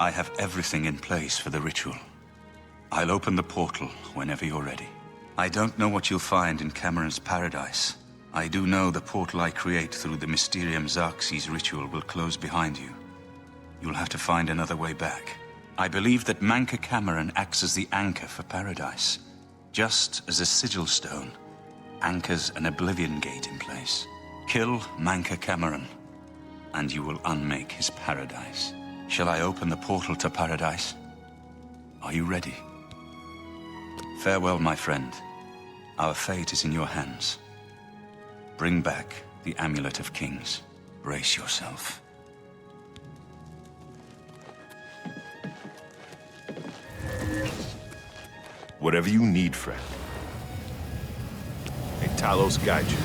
I have everything in place for the ritual. I'll open the portal whenever you're ready. I don't know what you'll find in Cameron's paradise. I do know the portal I create through the Mysterium Xerxes ritual will close behind you. You'll have to find another way back. I believe that Manca Cameron acts as the anchor for paradise, just as a sigil stone anchors an Oblivion gate in place. Kill Manca Cameron, and you will unmake his paradise. Shall I open the portal to paradise? Are you ready? Farewell, my friend. Our fate is in your hands. Bring back the Amulet of Kings. Brace yourself. Whatever you need, friend. May Talos guide you.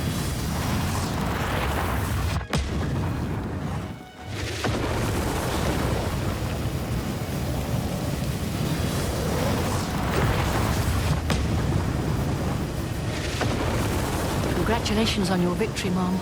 Congratulations on your victory, Mom.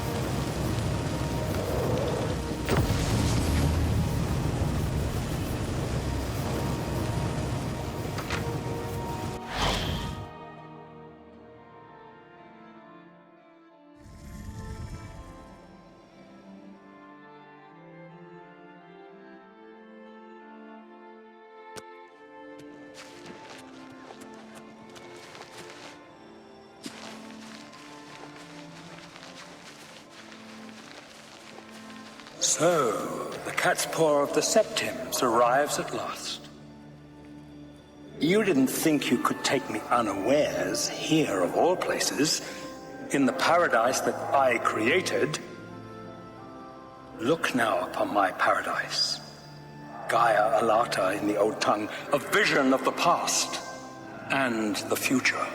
So, the cat's paw of the Septims arrives at last. You didn't think you could take me unawares here, of all places, in the paradise that I created. Look now upon my paradise. Gaia Alata in the old tongue, a vision of the past and the future.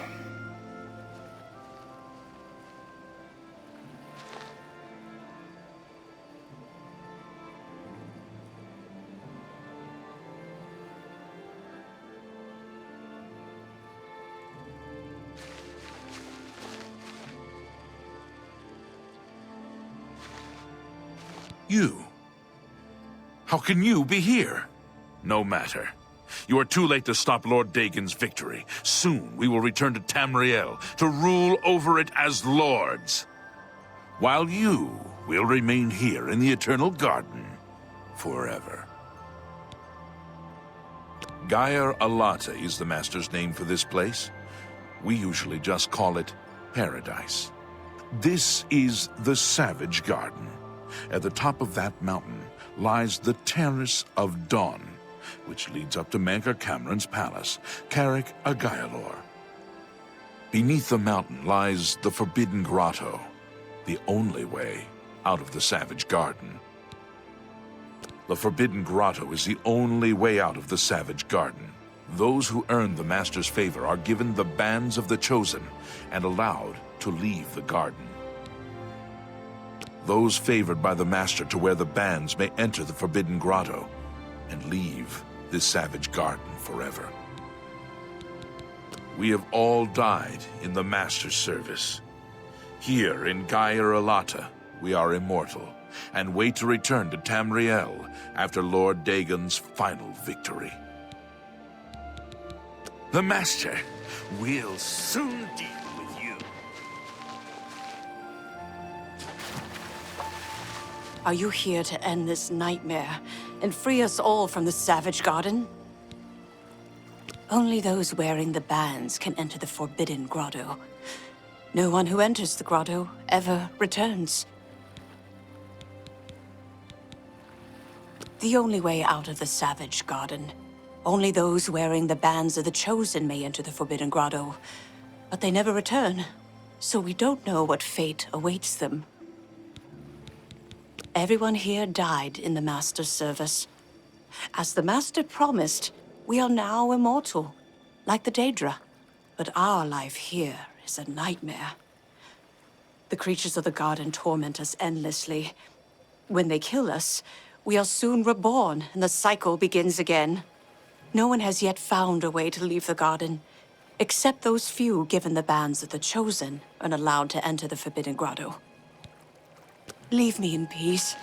You? How can you be here? No matter. You are too late to stop Lord Dagon's victory. Soon we will return to Tamriel to rule over it as lords. While you will remain here in the Eternal Garden forever. Gaia Alata is the Master's name for this place. We usually just call it Paradise. This is the Savage Garden. At the top of that mountain lies the Terrace of Dawn, which leads up to Manca Cameron's palace, Carrick Agaialor. Beneath the mountain lies the Forbidden Grotto, the only way out of the Savage Garden. The Forbidden Grotto is the only way out of the Savage Garden. Those who earn the Master's favor are given the Bands of the Chosen and allowed to leave the garden. Those favored by the Master to wear the bands may enter the Forbidden Grotto and leave this Savage Garden forever. We have all died in the Master's service. Here in Gaia Alata, we are immortal and wait to return to Tamriel after Lord Dagon's final victory. The Master will soon deal with you. Are you here to end this nightmare and free us all from the Savage Garden? Only those wearing the bands can enter the Forbidden Grotto. No one who enters the grotto ever returns. The only way out of the Savage Garden. Only those wearing the Bands of the Chosen may enter the Forbidden Grotto. But they never return, so we don't know what fate awaits them. Everyone here died in the Master's service. As the Master promised, we are now immortal, like the Daedra. But our life here is a nightmare. The creatures of the garden torment us endlessly. When they kill us, we are soon reborn, and the cycle begins again. No one has yet found a way to leave the garden, except those few given the Bands of the Chosen and allowed to enter the Forbidden Grotto. Leave me in peace.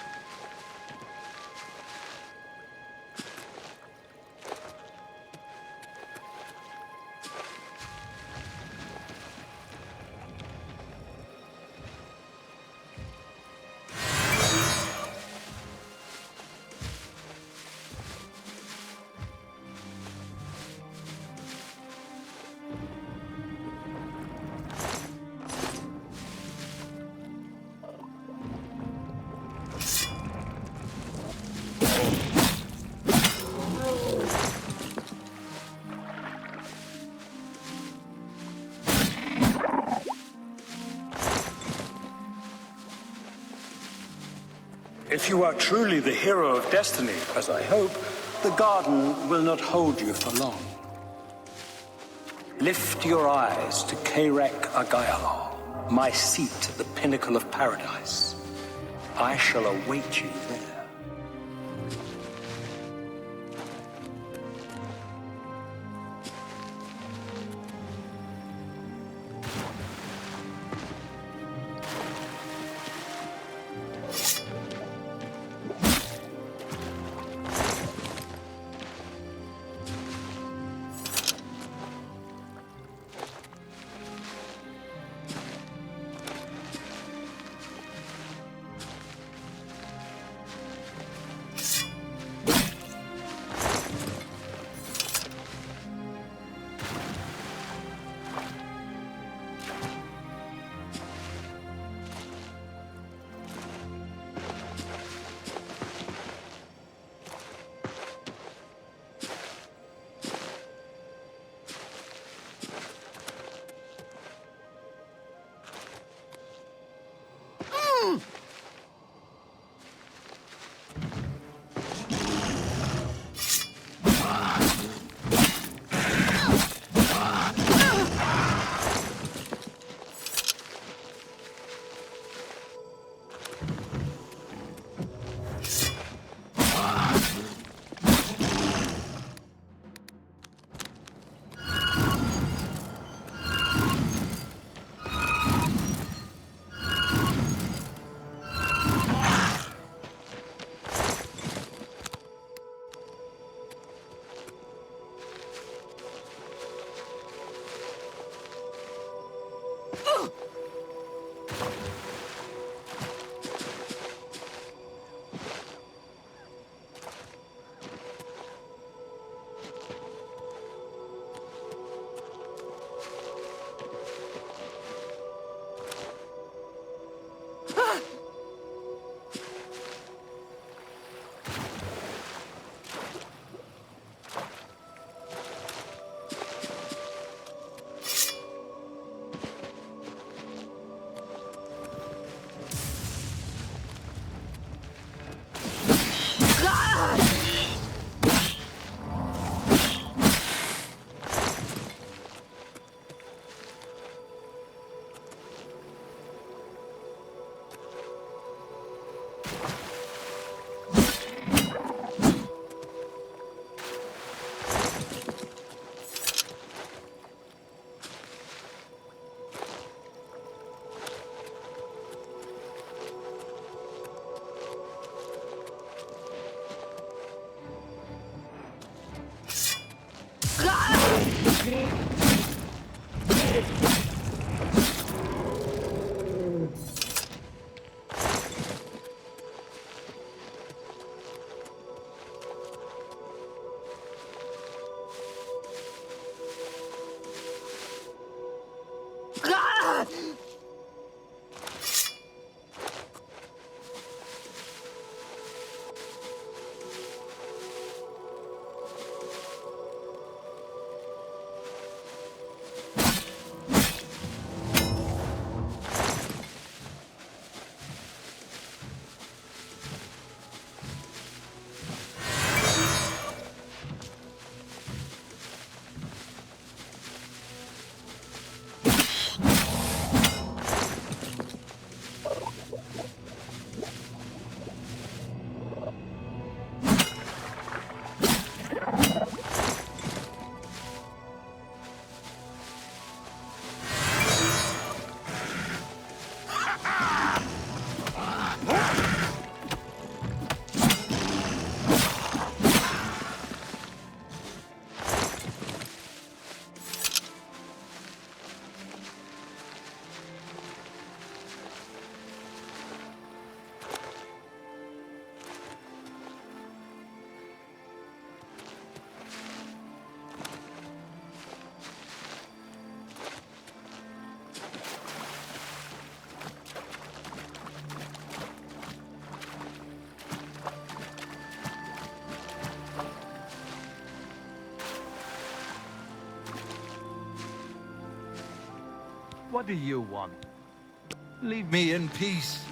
If you are truly the hero of destiny, as I hope, the garden will not hold you for long. Lift your eyes to Kairek Agayalo, my seat at the pinnacle of paradise. I shall await you there. What do you want? Leave me in peace.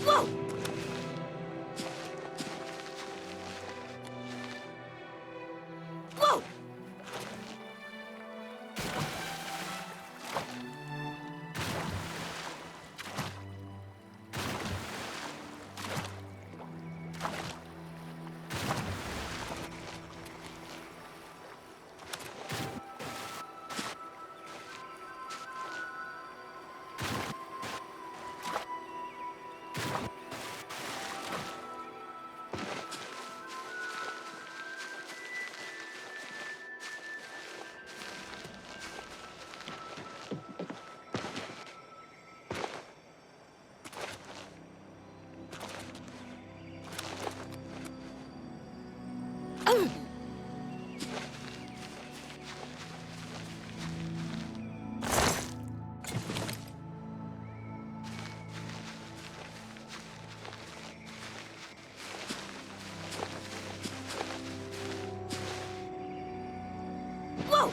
Whoa! Whoa! Whoa!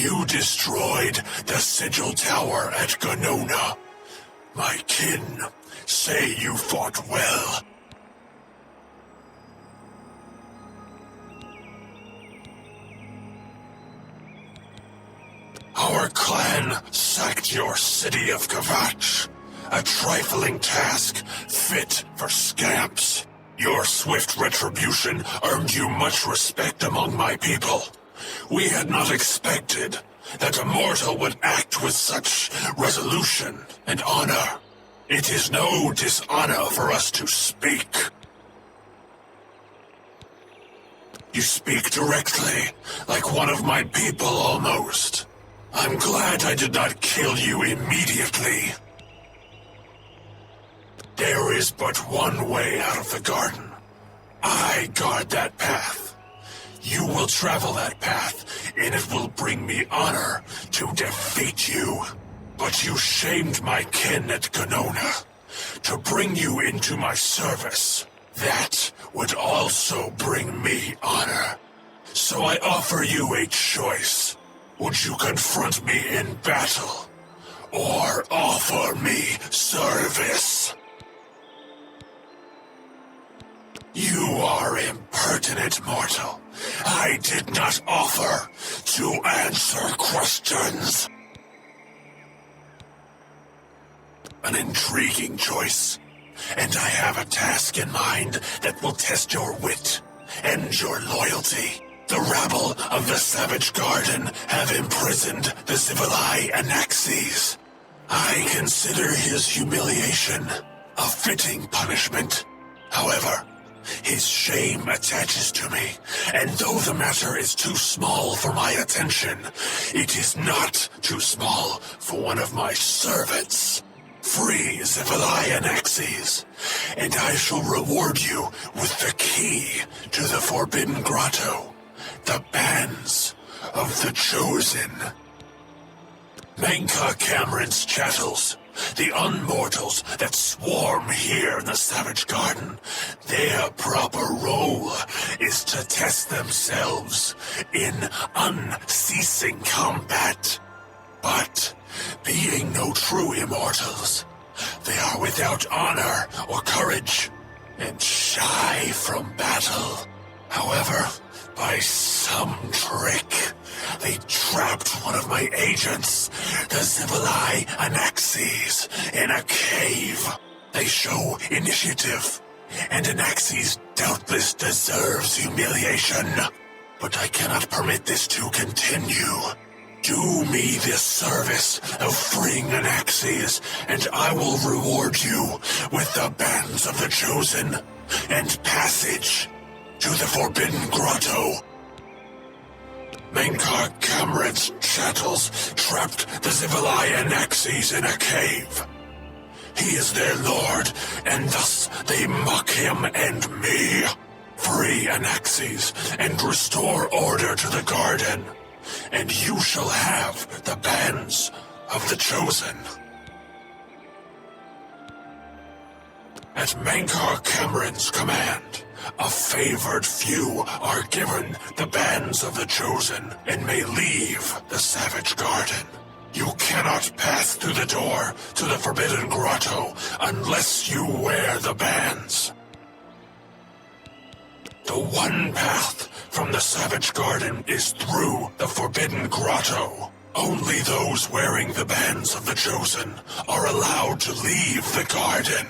You destroyed the Sigil Tower at Ganona. My kin say you fought well. Our clan sacked your city of Kavach. A trifling task fit for scamps. Your swift retribution earned you much respect among my people. We had not expected that a mortal would act with such resolution and honor. It is no dishonor for us to speak. You speak directly, like one of my people almost. I'm glad I did not kill you immediately. There is but one way out of the garden. I guard that path. You will travel that path, and it will bring me honor to defeat you. But you shamed my kin at Ganona. To bring you into my service, that would also bring me honor. So I offer you a choice. Would you confront me in battle, or offer me service? You are impertinent, mortal. I did not offer to answer questions. An intriguing choice, and I have a task in mind that will test your wit and your loyalty. The rabble of the Savage Garden have imprisoned the Zivilai Anaxes. I consider his humiliation a fitting punishment. However, his shame attaches to me, and though the matter is too small for my attention, it is not too small for one of my servants. Free Zivilai Anaxes, and I shall reward you with the key to the Forbidden Grotto. The bands of the Chosen. Menka Cameron's chattels, the unmortals that swarm here in the Savage Garden, their proper role is to test themselves in unceasing combat. But, being no true immortals, they are without honor or courage, and shy from battle. However, by some trick, they trapped one of my agents, the Zivilai Anaxes, in a cave. They show initiative, and Anaxes doubtless deserves humiliation. But I cannot permit this to continue. Do me this service of freeing Anaxes, and I will reward you with the bands of the Chosen and passage to the Forbidden Grotto. Menkar Cameron's chattels trapped the Zivilai Anaxes in a cave. He is their lord, and thus they mock him and me. Free Anaxes and restore order to the garden, and you shall have the bands of the Chosen. At Menkar Cameron's command, a favored few are given the bands of the Chosen and may leave the Savage Garden. You cannot pass through the door to the Forbidden Grotto unless you wear the bands. The one path from the Savage Garden is through the Forbidden Grotto. Only those wearing the bands of the Chosen are allowed to leave the garden.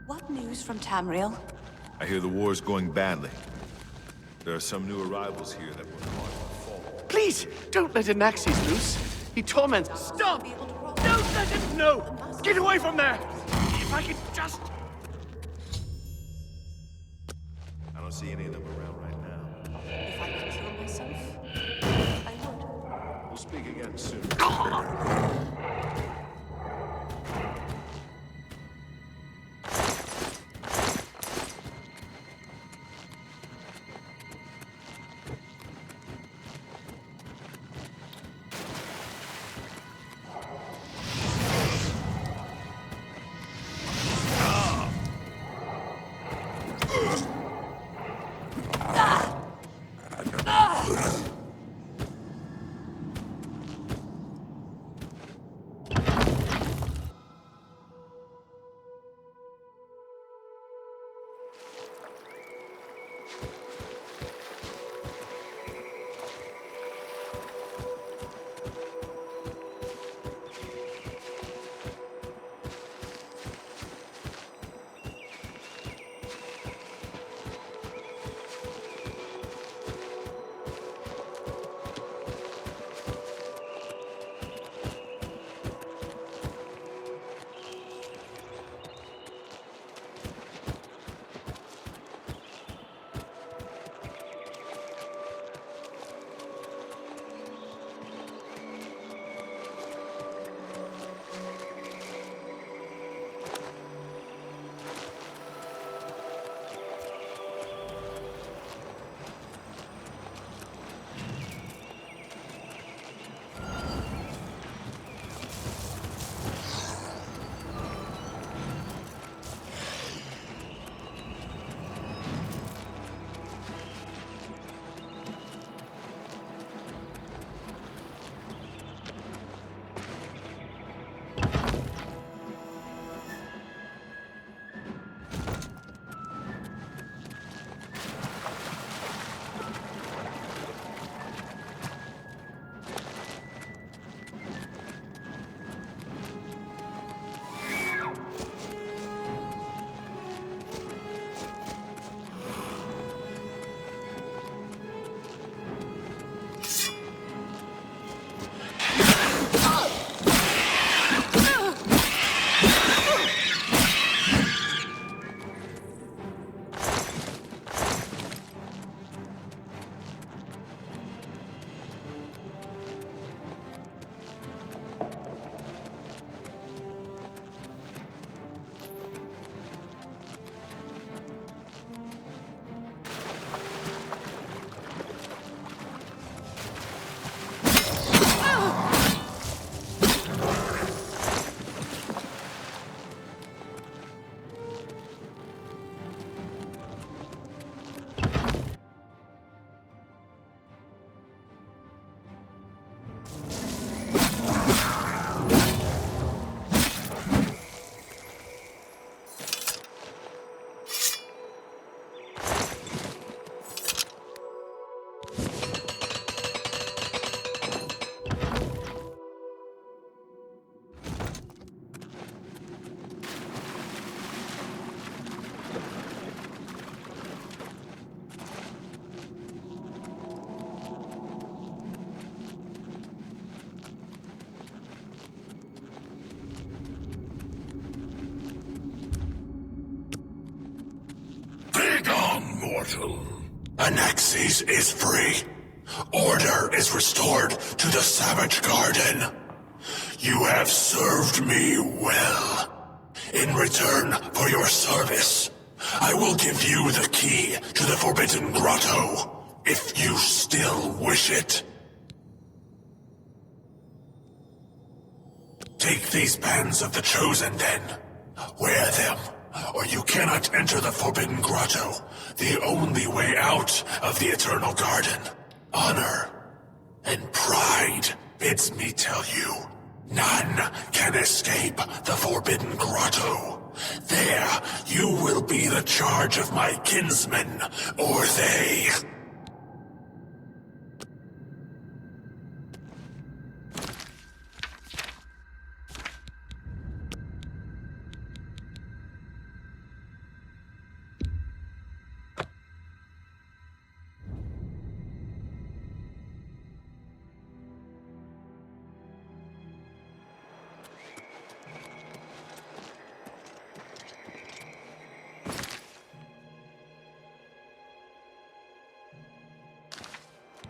What news from Tamriel? I hear the war's going badly. There are some new arrivals here that were caught in the fall. Please, don't let Anaxes loose. He torments us. Stop! Don't let him know! Get away from there! If I could just... I don't see any of them around right now. If I Speak again soon. Mortal. Anaxes is free. Order is restored to the Savage Garden. You have served me well. In return for your service, I will give you the key to the Forbidden Grotto, if you still wish it. Take these bands of the Chosen, then. Wear them, or you cannot enter the Forbidden Grotto, the only way out of the Eternal Garden. Honor and pride bids me tell you, none can escape the Forbidden Grotto. There, you will be the charge of my kinsmen, or they.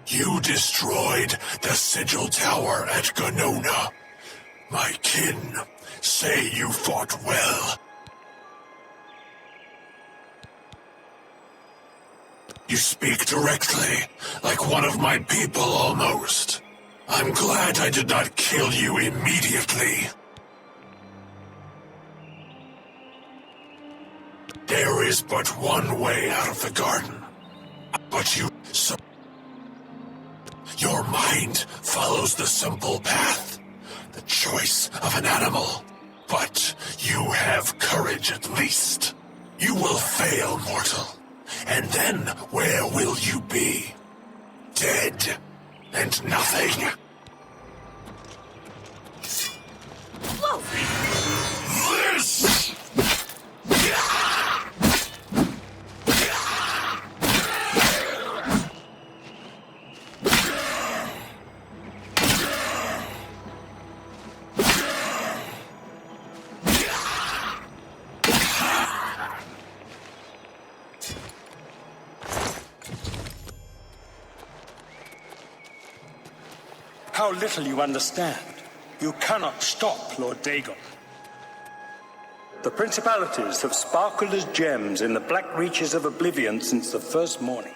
You destroyed the Sigil Tower at Ganona. My kin say you fought well. You speak directly, like one of my people almost. I'm glad I did not kill you immediately. There is but one way out of the garden. But your mind follows the simple path, the choice of an animal. But you have courage at least. You will fail, mortal. And then where will you be? Dead and nothing. Whoa! This! How little you understand. You cannot stop Lord Dagon. The principalities have sparkled as gems in the black reaches of Oblivion since the first morning.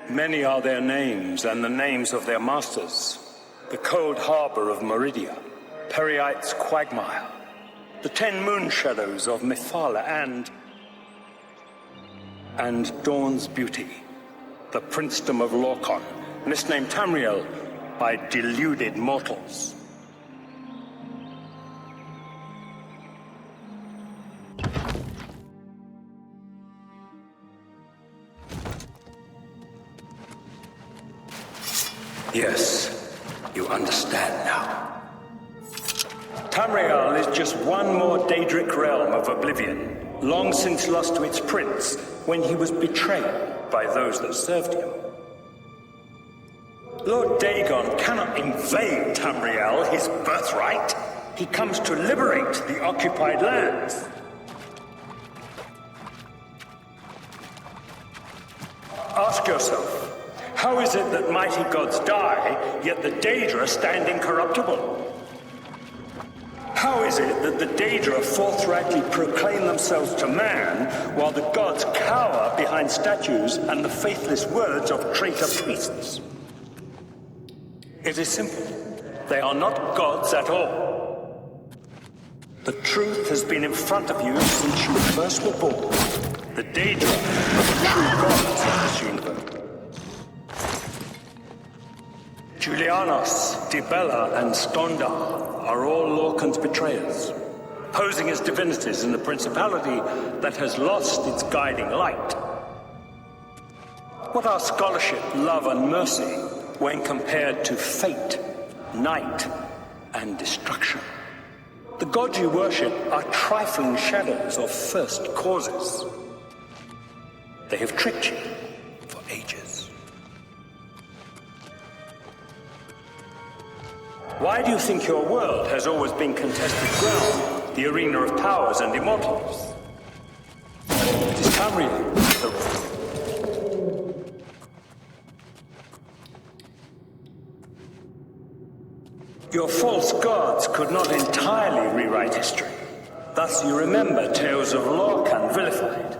Many are their names and the names of their masters. The cold harbor of Meridia, Periite's quagmire, the 10 moon shadows of Mephala and Dawn's beauty, the princedom of Lorkon, misnamed Tamriel by deluded mortals. Yes, you understand now. Tamriel is just one more Daedric realm of Oblivion, long since lost to its prince when he was betrayed by those that served him. Lord Dagon cannot invade Tamriel, his birthright. He comes to liberate the occupied lands. Ask yourself, how is it that mighty gods die, yet the Daedra stand incorruptible? How is it that the Daedra forthrightly proclaim themselves to man, while the gods cower behind statues and the faithless words of traitor priests? It is simple. They are not gods at all. The truth has been in front of you since you first were born. The Daedra are the true gods of this universe. Julianos, Dibella, and Stondar are all Lorcan's betrayers, posing as divinities in the principality that has lost its guiding light. What are scholarship, love, and mercy when compared to fate, night, and destruction? The gods you worship are trifling shadows of first causes. They have tricked you for ages. Why do you think your world has always been contested ground, the arena of powers and immortals? It is Tamriel, the Your false gods could not entirely rewrite history. Thus you remember tales of Lorcan vilified,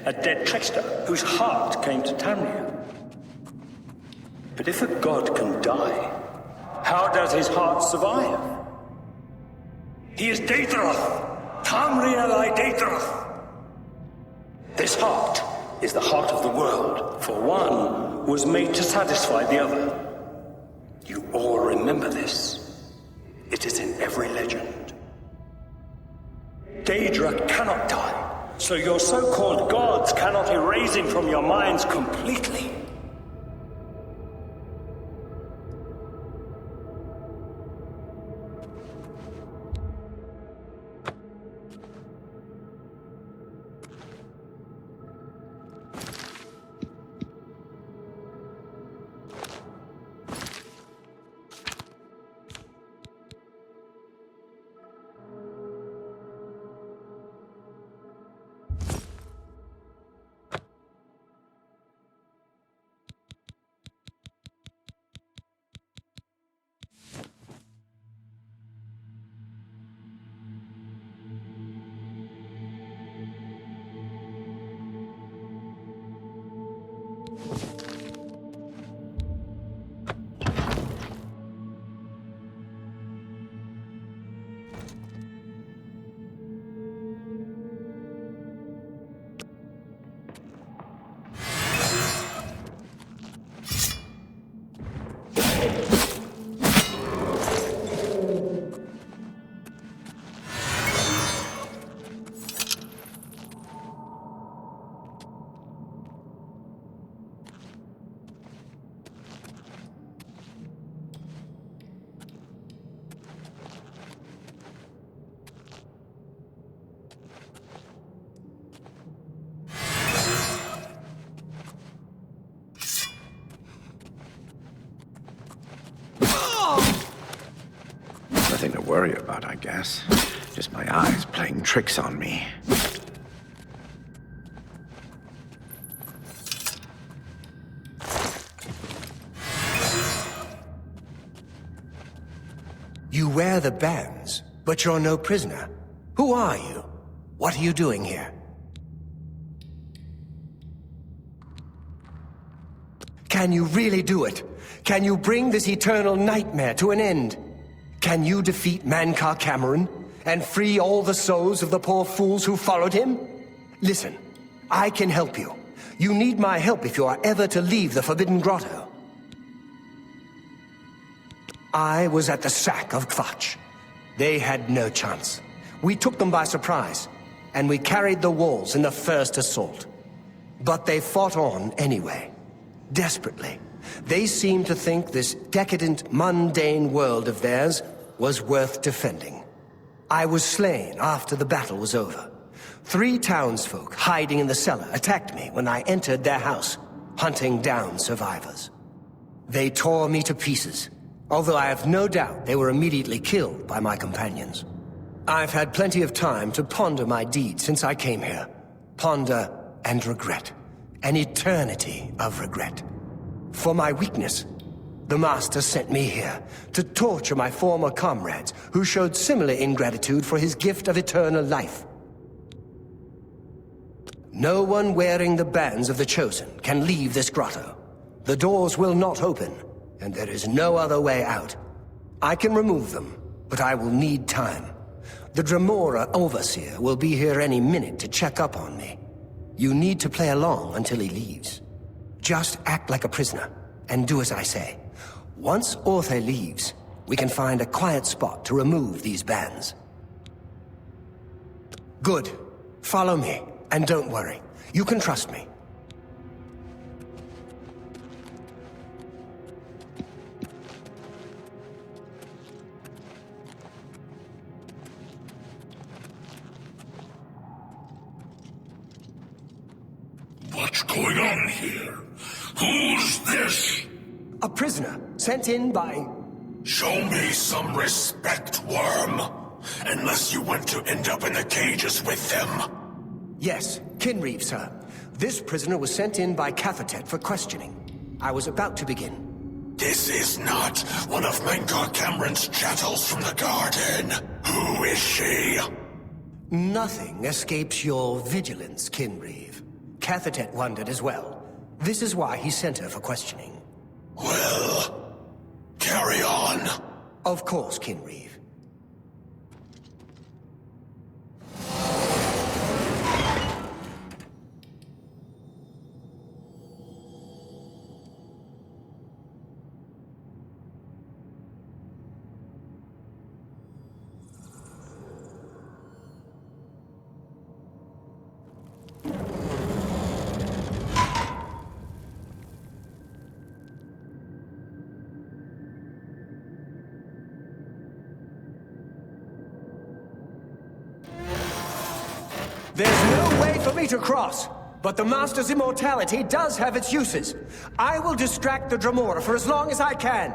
a dead trickster whose heart came to Tamriel. But if a god can die, how does his heart survive? He is Daedroth, Tamriel I Daedroth. This heart is the heart of the world, for one was made to satisfy the other. You all remember this. It is in every legend. Daedra cannot die, so your so-called gods cannot erase him from your minds completely. worry about, I guess. Just my eyes playing tricks on me. You wear the bands, but you're no prisoner. Who are you? What are you doing here? Can you really do it? Can you bring this eternal nightmare to an end? Can you defeat Mankar Cameron and free all the souls of the poor fools who followed him? Listen, I can help you. You need my help if you are ever to leave the Forbidden Grotto. I was at the sack of Kvatch. They had no chance. We took them by surprise, and we carried the walls in the first assault. But they fought on anyway, desperately. They seemed to think this decadent, mundane world of theirs was worth defending. I was slain after the battle was over. 3 townsfolk hiding in the cellar attacked me when I entered their house, hunting down survivors. They tore me to pieces, although I have no doubt they were immediately killed by my companions. I've had plenty of time to ponder my deed since I came here. Ponder and regret. An eternity of regret. For my weakness, the Master sent me here to torture my former comrades who showed similar ingratitude for his gift of eternal life. No one wearing the bands of the Chosen can leave this grotto. The doors will not open, and there is no other way out. I can remove them, but I will need time. The Dremora Overseer will be here any minute to check up on me. You need to play along until he leaves. Just act like a prisoner, and do as I say. Once Orthe leaves, we can find a quiet spot to remove these bands. Good. Follow me, and don't worry. You can trust me. What's going on here? Who's this? A prisoner, sent in by... Show me some respect, worm. Unless you want to end up in the cages with them. Yes, Kinreeve, sir. This prisoner was sent in by Cathatet for questioning. I was about to begin. This is not one of Mankar Cameron's chattels from the garden. Who is she? Nothing escapes your vigilance, Kinreeve. Cathatet wondered as well. This is why he sent her for questioning. Well, carry on. Of course, Kinreeve. There's no way for me to cross, but the Master's immortality does have its uses. I will distract the Dremora for as long as I can.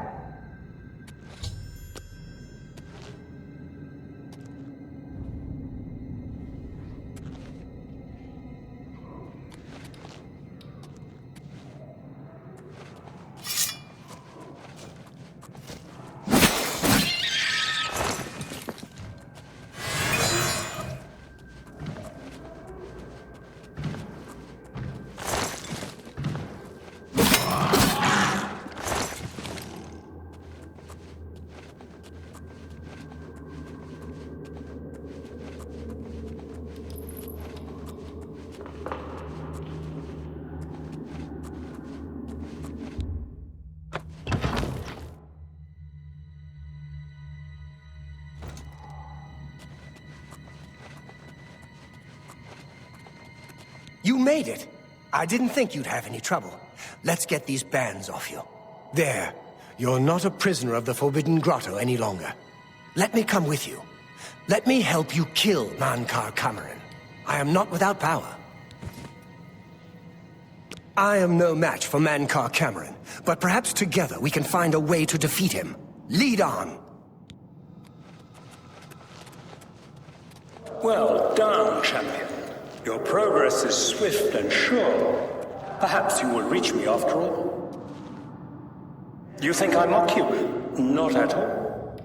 You made it! I didn't think you'd have any trouble. Let's get these bands off you. There. You're not a prisoner of the Forbidden Grotto any longer. Let me come with you. Let me help you kill Mankar Cameron. I am not without power. I am no match for Mankar Cameron, but perhaps together we can find a way to defeat him. Lead on! Well done, champion. Your progress is swift and sure. Perhaps you will reach me after all. You think I mock you? Not at all.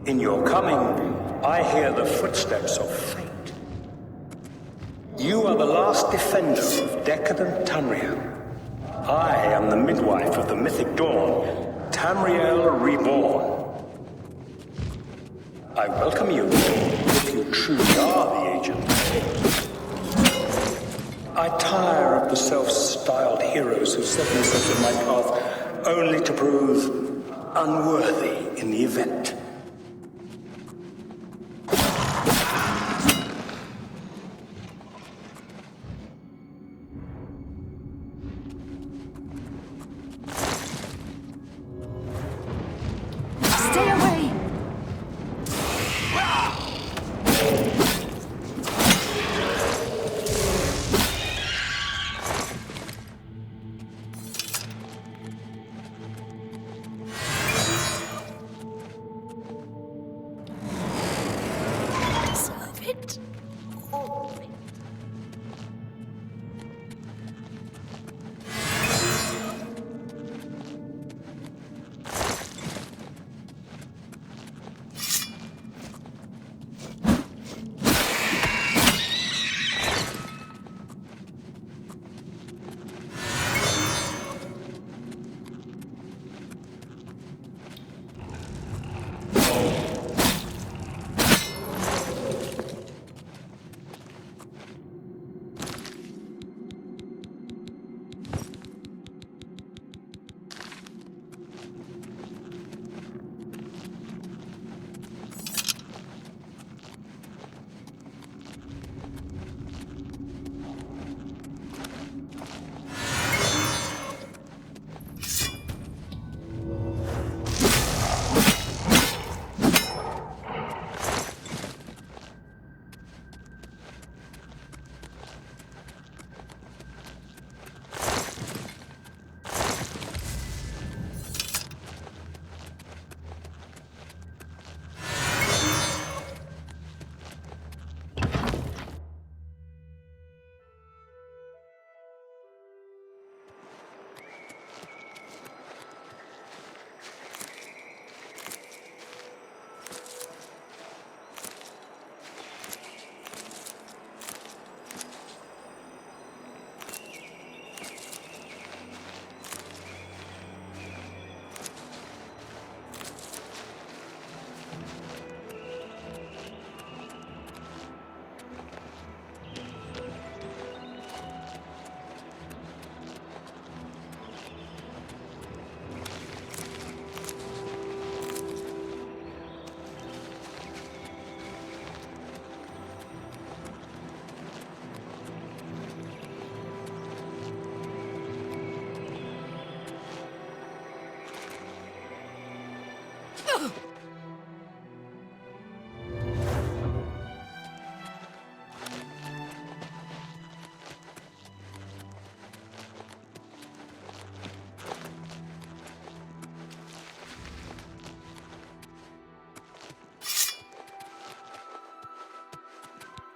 In your coming, I hear the footsteps of fate. You are the last defender of decadent Tamriel. I am the midwife of the mythic dawn, Tamriel Reborn. I welcome you, if you truly are the agent. I tire of the self-styled heroes who set themselves in my path only to prove unworthy in the event. Stay away! Serve it. All of it.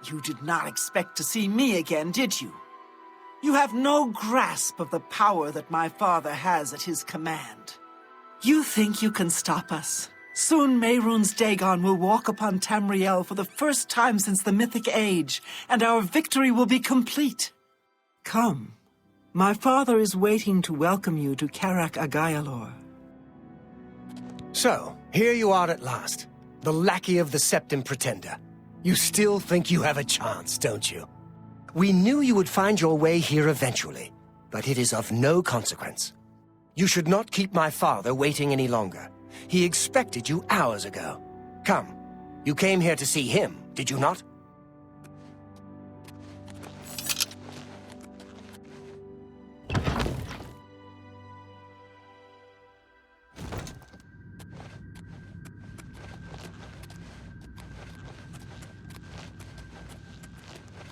You did not expect to see me again, did you? You have no grasp of the power that my father has at his command. You think you can stop us? Soon Mehrunes Dagon will walk upon Tamriel for the first time since the Mythic Age, and our victory will be complete. Come. My father is waiting to welcome you to Karak Agayalor. So, here you are at last. The lackey of the Septim Pretender. You still think you have a chance, don't you? We knew you would find your way here eventually, but it is of no consequence. You should not keep my father waiting any longer. He expected you hours ago. Come, you came here to see him, did you not?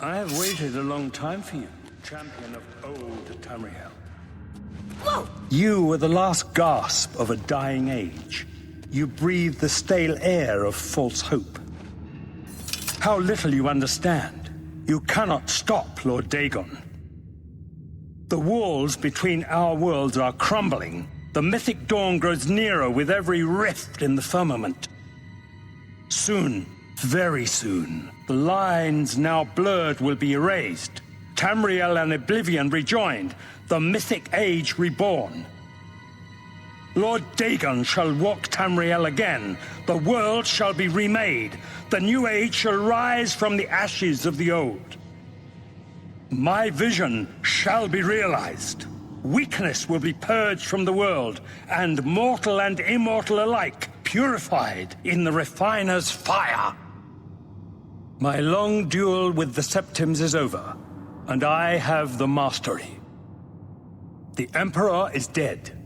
I have waited a long time for you, champion of old Tamriel. Whoa! You were the last gasp of a dying age. You breathed the stale air of false hope. How little you understand. You cannot stop Lord Dagon. The walls between our worlds are crumbling. The mythic dawn grows nearer with every rift in the firmament. Soon, very soon, the lines now blurred will be erased. Tamriel and Oblivion rejoined, the mythic age reborn. Lord Dagon shall walk Tamriel again. The world shall be remade. The new age shall rise from the ashes of the old. My vision shall be realized. Weakness will be purged from the world, and mortal and immortal alike purified in the refiner's fire. My long duel with the Septims is over, and I have the mastery. The Emperor is dead.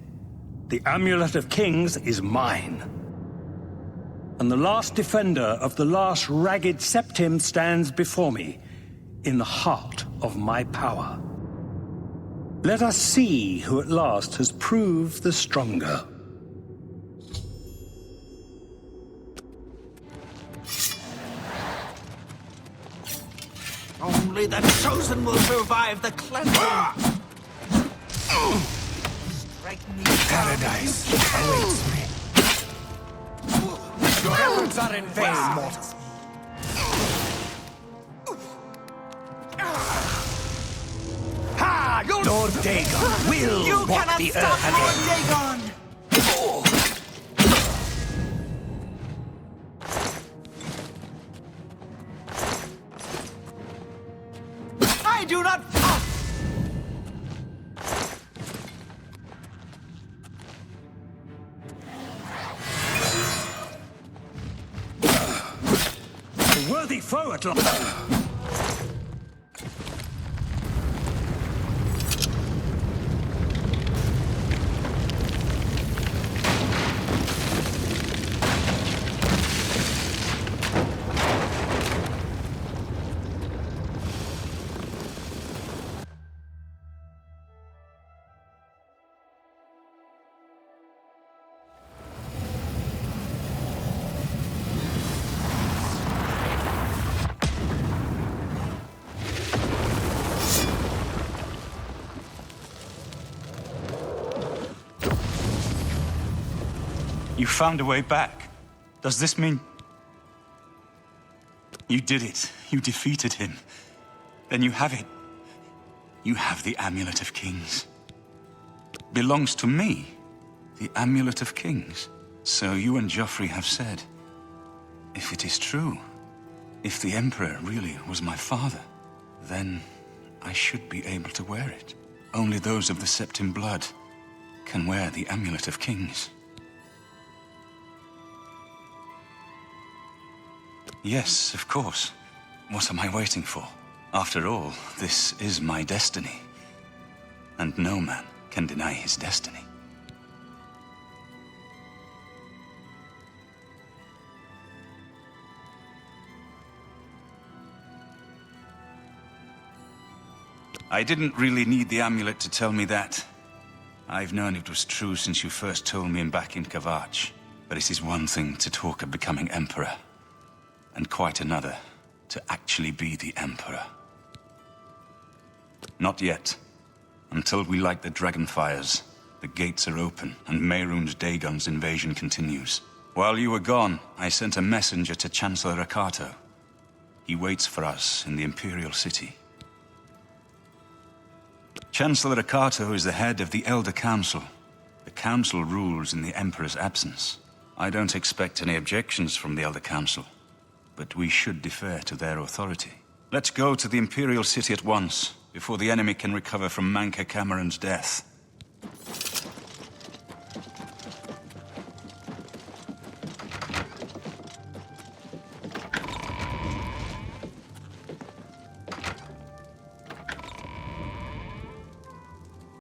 The Amulet of Kings is mine. And the last defender of the last ragged Septim stands before me, in the heart of my power. Let us see who at last has proved the stronger. Only the chosen will survive the cleansing. Paradise awaits me. Your efforts are in vain, mortal. Lord Dagon will You walk cannot the stop earth again. Lord Dagon! I do not... A worthy foe at last. You found a way back. Does this mean... You did it. You defeated him. Then you have it. You have the Amulet of Kings. Belongs to me. The Amulet of Kings. So you and Joffrey have said. If it is true, if the Emperor really was my father, then I should be able to wear it. Only those of the Septim blood can wear the Amulet of Kings. Yes, of course. What am I waiting for? After all, this is my destiny. And no man can deny his destiny. I didn't really need the amulet to tell me that. I've known it was true since you first told me back in Kavach. But it is one thing to talk of becoming Emperor. And quite another to actually be the Emperor. Not yet. Until we light the Dragonfires, the gates are open, and Mehrunes Dagon's invasion continues. While you were gone, I sent a messenger to Chancellor Akato. He waits for us in the Imperial City. Chancellor Akato is the head of the Elder Council. The Council rules in the Emperor's absence. I don't expect any objections from the Elder Council. But we should defer to their authority. Let's go to the Imperial City at once, before the enemy can recover from Manca Cameron's death.